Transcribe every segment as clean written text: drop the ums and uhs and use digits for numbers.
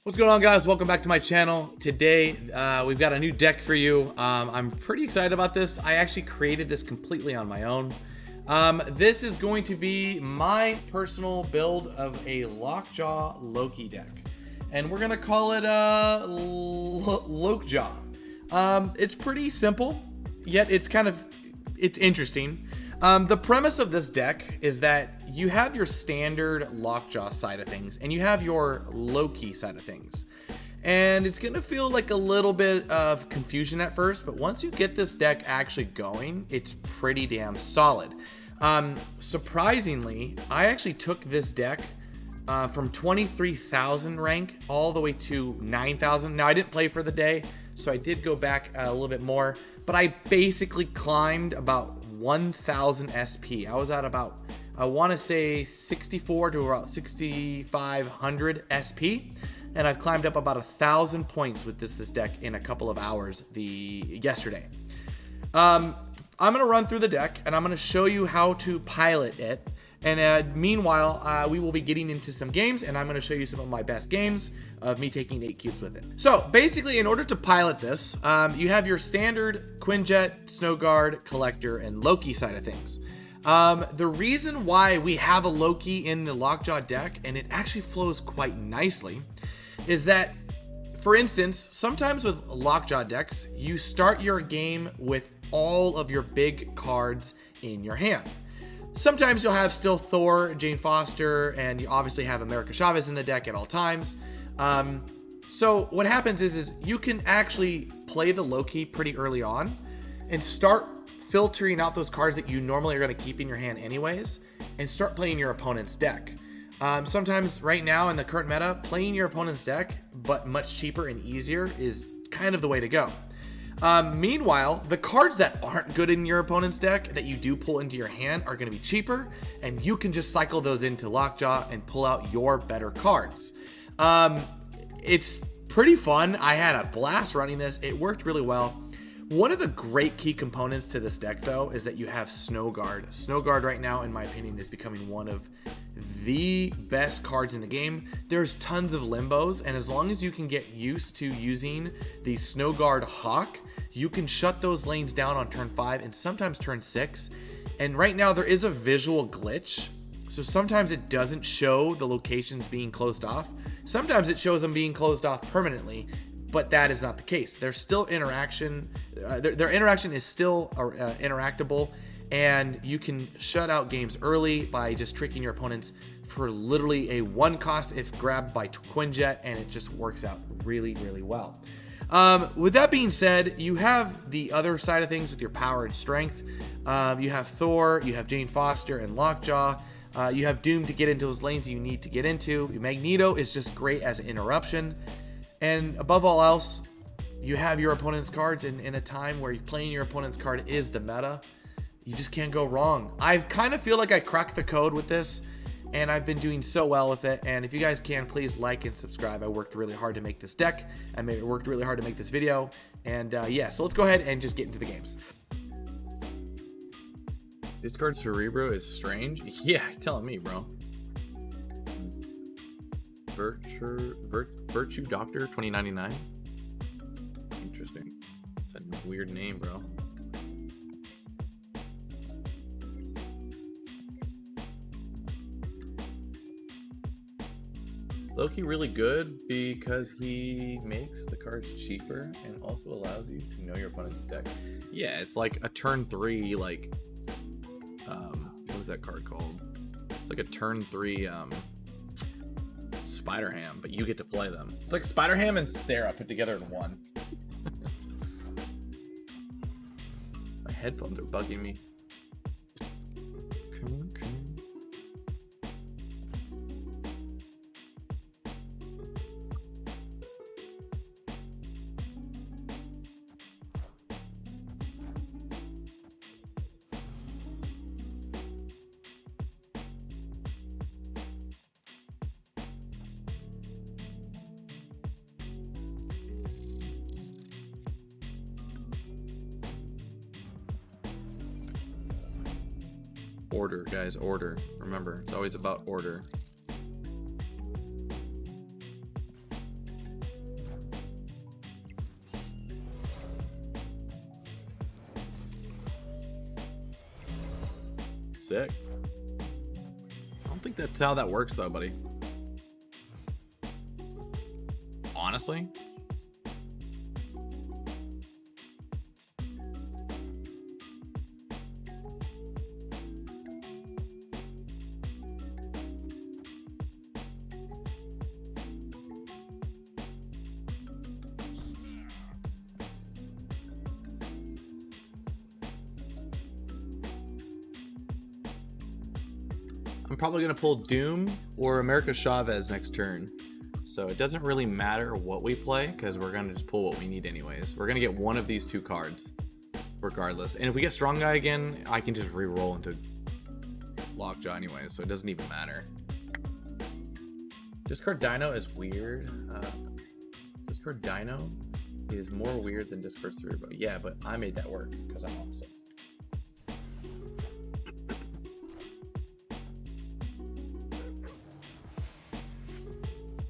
What's going on, guys? Welcome back to my channel. Today we've got a new deck for you. I'm pretty excited about this. I actually created this completely on my own. This is going to be my personal build of a Lockjaw Loki deck, and we're gonna call it Lockjaw. It's pretty simple, yet it's interesting. The premise of this deck is that you have your standard Lockjaw side of things and you have your Loki side of things. And it's gonna feel like a little bit of confusion at first, but once you get this deck actually going, it's pretty damn solid. Surprisingly, I actually took this deck from 23,000 rank all the way to 9,000. Now, I didn't play for the day, so I did go back a little bit more, but I basically climbed about 1,000 SP. I was at about, I want to say 64 to about 6,500 SP, and I've climbed up about 1,000 points with this deck in a couple of hours yesterday. I'm gonna run through the deck and I'm gonna show you how to pilot it. And meanwhile, we will be getting into some games, and I'm going to show you some of my best games of me taking 8 cubes with it. So basically, in order to pilot this, you have your standard Quinjet, Snow Guard, Collector, and Loki side of things. The reason why we have a Loki in the Lockjaw deck, and it actually flows quite nicely, is that, for instance, sometimes with Lockjaw decks, you start your game with all of your big cards in your hand. Sometimes you'll have still Thor, Jane Foster, and you obviously have America Chavez in the deck at all times. So what happens is you can actually play the Loki pretty early on and start filtering out those cards that you normally are going to keep in your hand anyways, and start playing your opponent's deck. Sometimes right now in the current meta, playing your opponent's deck, but much cheaper and easier, is kind of the way to go. Meanwhile, the cards that aren't good in your opponent's deck that you do pull into your hand are going to be cheaper, and you can just cycle those into Lockjaw and pull out your better cards. It's pretty fun. I had a blast running this. It worked really well. One of the great key components to this deck, though, is that you have Snow Guard. Snow Guard right now, in my opinion, is becoming one of the best cards in the game. There's tons of limbos, and as long as you can get used to using the Snow Guard Hawk, you can shut those lanes down on turn 5 and sometimes turn 6. And right now there is a visual glitch, so sometimes it doesn't show the locations being closed off. Sometimes it shows them being closed off permanently, but that is not the case. There's still interaction. Their interaction is still interactable, and you can shut out games early by just tricking your opponents for literally a 1 cost if grabbed by Quinjet, and it just works out really, really well. With that being said, you have the other side of things with your power and strength. You have Thor, you have Jane Foster and Lockjaw. You have Doom to get into those lanes you need to get into. Magneto is just great as an interruption. And above all else, you have your opponent's cards in a time where playing your opponent's card is the meta. You just can't go wrong. I kind of feel like I cracked the code with this, and I've been doing so well with it. And if you guys can, please like and subscribe. I worked really hard to make this deck. I worked really hard to make this video. And yeah, so let's go ahead and just get into the games. Discard Cerebro is strange. Yeah, telling me, bro. Virtue Doctor 2099. Interesting. It's a weird name, bro. Loki really good because he makes the cards cheaper and also allows you to know your opponent's deck. Yeah, it's like a turn 3, like what was that card called? It's like a turn 3 Spider-Ham, but you get to play them. It's like Spider-Ham and Sarah put together in one. My headphones are bugging me. Okay. Order, guys, order. Remember, it's always about order. Sick. I don't think that's how that works, though, buddy. Honestly. I'm probably going to pull Doom or America Chavez next turn. So it doesn't really matter what we play because we're going to just pull what we need anyways. We're going to get one of these two cards regardless. And if we get Strong Guy again, I can just re-roll into Lockjaw anyways, so it doesn't even matter. Discard Dino is weird. Discard Dino is more weird than Discard Cerebro. Yeah, but I made that work because I'm awesome.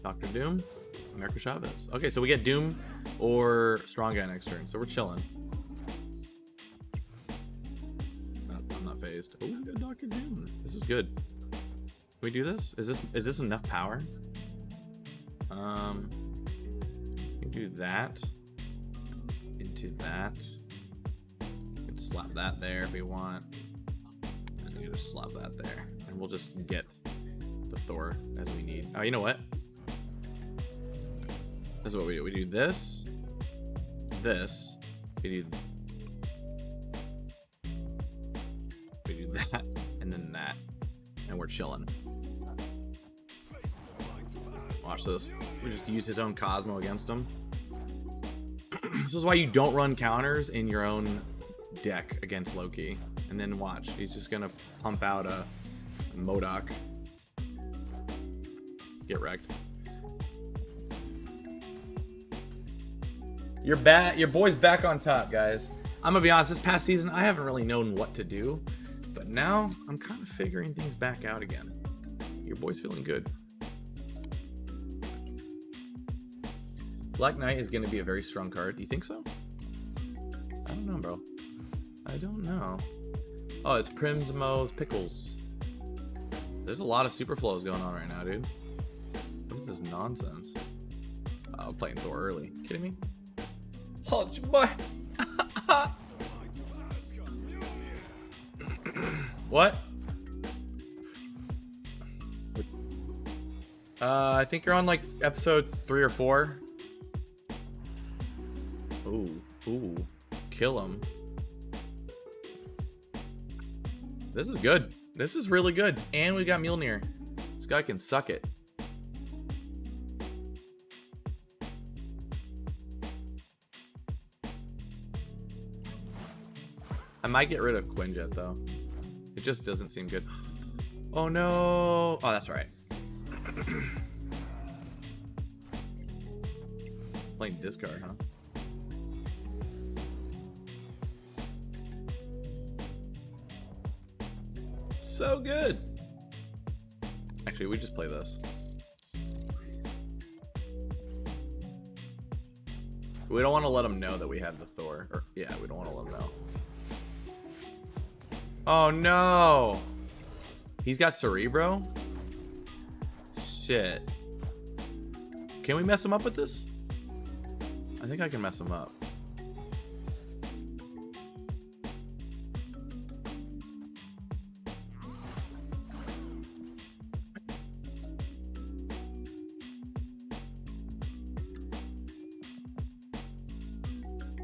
Dr. Doom, America Chavez. Okay, so we get Doom or Strong Guy next turn, so we're chilling. I'm not phased. Oh, we got Dr. Doom. This is good. Can we do this? Is this enough power? We can do that into that. We can slap that there if we want. And you just slap that there, and we'll just get the Thor as we need. Oh, you know what? This is what we do. We do this, we do that, and then that, and we're chilling. Watch this. We just use his own Cosmo against him. This is why you don't run counters in your own deck against Loki. And then watch. He's just gonna pump out a MODOK. Get wrecked. Your boy's back on top, guys. I'm gonna be honest, this past season, I haven't really known what to do. But now, I'm kind of figuring things back out again. Your boy's feeling good. Black Knight is gonna be a very strong card. You think so? I don't know, bro. I don't know. Oh, it's Primsmo's Pickles. There's a lot of super flows going on right now, dude. What is this nonsense? Oh, I'm playing Thor early. You kidding me? Oh, boy. What? I think you're on like episode 3 or 4. Ooh, kill him. This is good. This is really good. And we got Mjolnir. This guy can suck it. I might get rid of Quinjet though. It just doesn't seem good. Oh no! Oh, that's right. Playing discard, huh? So good. Actually, we just play this. We don't want to let them know that we have the Thor. Or yeah, we don't want to let them know. Oh no! He's got Cerebro? Shit. Can we mess him up with this? I think I can mess him up.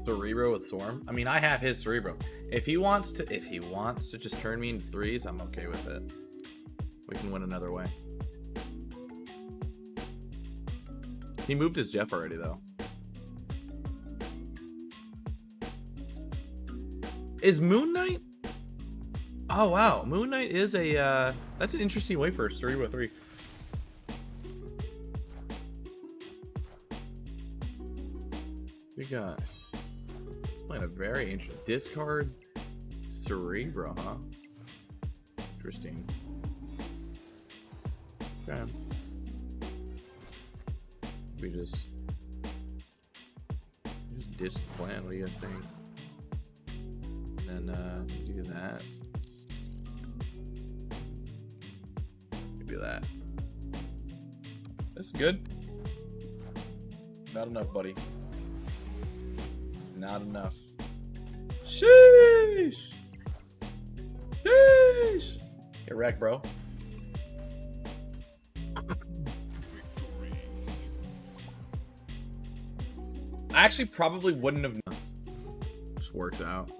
Cerebro with Swarm. I mean, I have his Cerebro. If he wants to just turn me into 3s, I'm okay with it. We can win another way. He moved his Jeff already, though. Is Moon Knight? Oh wow, Moon Knight is a that's an interesting way for a Cerebro 3. What's he got? Playing a very interesting discard Cerebro, huh? Interesting. Okay. We just ditch the plan. What do you guys think? Then do that. at that. That's good. Not enough, buddy. Not enough. Sheesh! Sheesh! Get wrecked, bro. I actually probably wouldn't have. Just works out.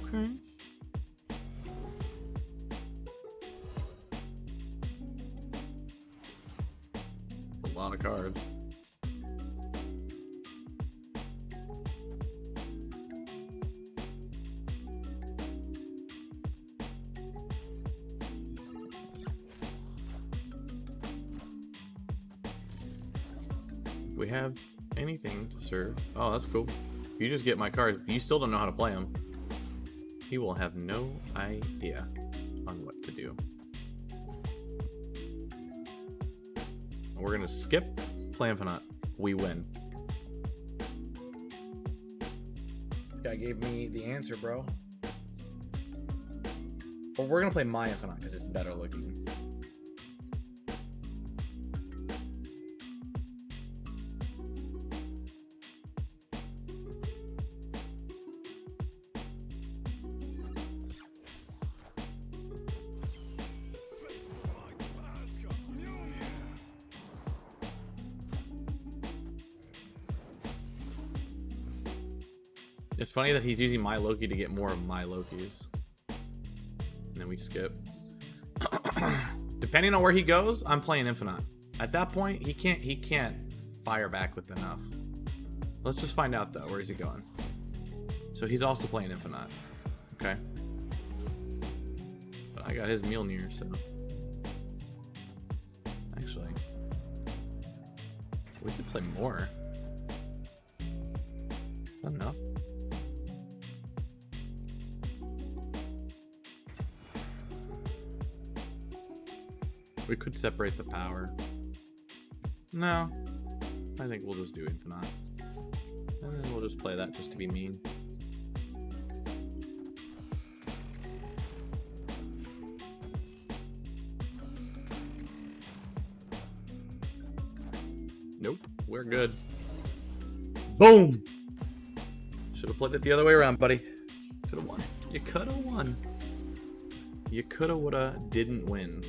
Okay. A lot of cards. We have anything to serve. Oh, that's cool. You just get my cards. You still don't know how to play them. He will have no idea on what to do. We're gonna skip play Infinite. We win. This guy gave me the answer, bro. But we're gonna play my Infinite because it's better looking. It's funny that he's using my Loki to get more of my Lokis. And then we skip. Depending on where he goes, I'm playing Infinite. At that point, he can't fire back with enough. Let's just find out though. Where is he going? So he's also playing Infinite. Okay. But I got his Mjolnir, so actually we could play more. Not enough. We could separate the power. No. I think we'll just do Infinite. And then we'll just play that just to be mean. Nope. We're good. Boom! Should have played it the other way around, buddy. Could have won. You could have won. You could have, would have, didn't win.